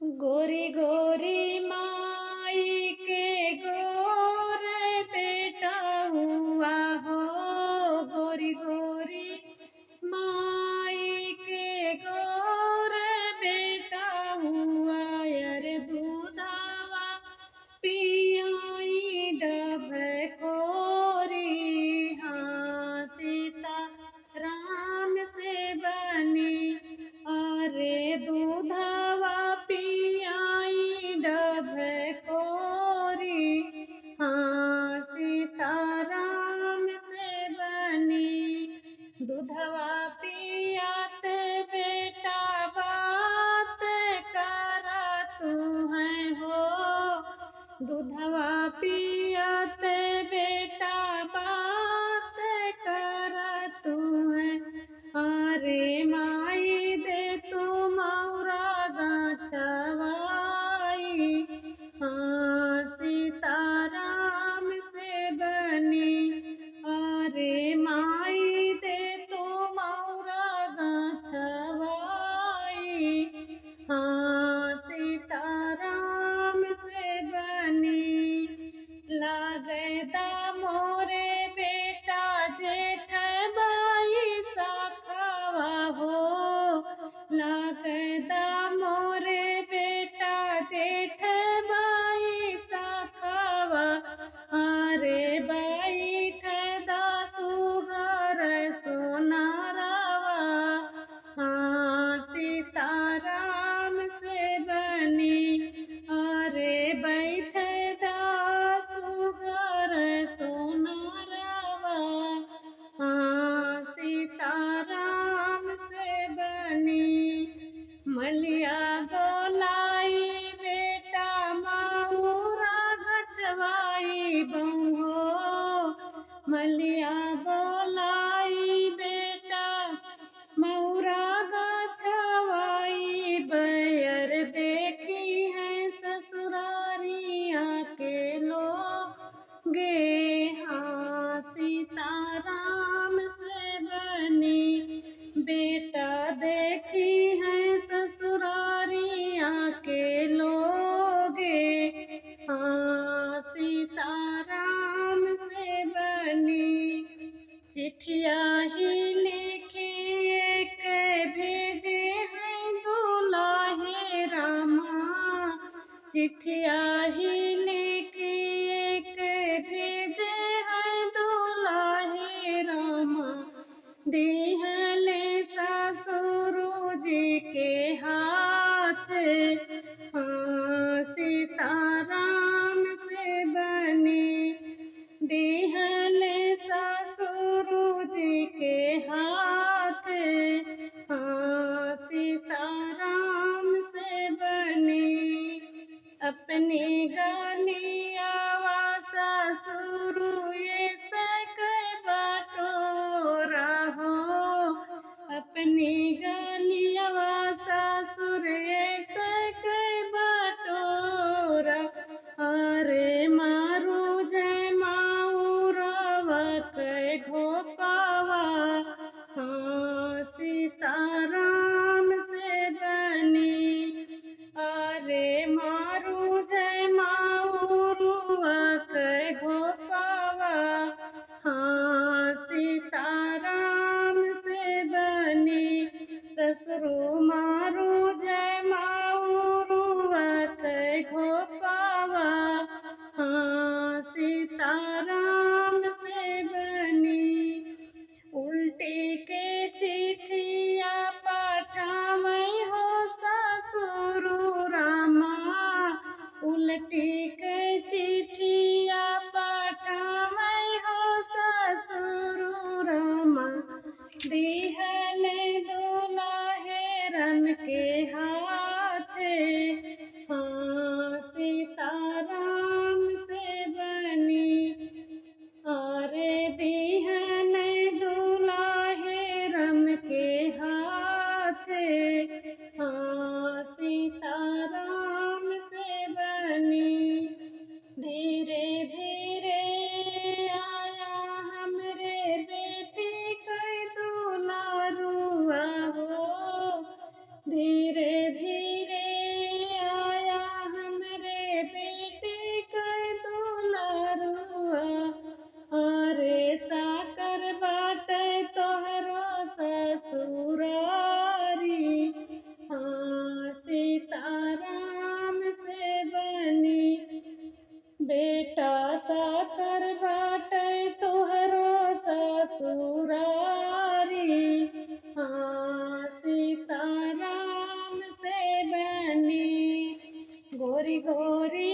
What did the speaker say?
गोरी गोरी माई के गोर बेटा हुआ हो। गोरी गोरी माई के गोर बेटा हुआ। यार दूधावा पियाई डभ कोरी। हाँ सीता राम से बनी। अरे दूधावा पियाई डभ कोरी। हाँ सीता राम से बनी। दूधवा पियात बेटा बात करा तू है हो। दूधवा पियात बेटा बात करा तू है। अरे माई दे तू मौरा गाछवाई। हाँ सीता राम से बनी। अरे माई दे तू मौरा गाछवाई। हाँ सीता राम से बनी। लागे दा मोरे बेटा जेठ बाई साखवा हो। लागे दा मोरे बेटा जेठ बाई साखवा। अरे बैठ दा सुगर सोनारावा। हाँ सीता राम से बनी। अरे बैठ दा सुगर सोनारावा। हाँ सीता राम से बनी। मलिया बोलाई बेटा मौरा गछवाई बहू। मलिया बोलाई बेटा मौरा गछवाई। बैर देखी है ससुरारिया के लोगे। हाँ सीता राम से बनी। बेटा देखी है ससुरारिया के लोगे। हाँ सीता राम से बनी। चिट्ठिया ही लिखी एक भेजे हैं दुलाहे रामा। चिट्ठिया ही लिखी एक भेजे हैं दुलाहे रामा। दिहले ससुर जी के हाथ। हाँ सीता राम से बनी। दिहले ससुर जी के हाथ। हाँ सीता राम से बनी। अपनी गालियावा ससुर ये सक बाटोरा हो। अपनी गालियावा ससुर ये सक बाटोरा। अरे मारू जय माऊरवा के ढोकावा। हाँ सीता राम से बनी। अरे मारू जय गोरी गोरी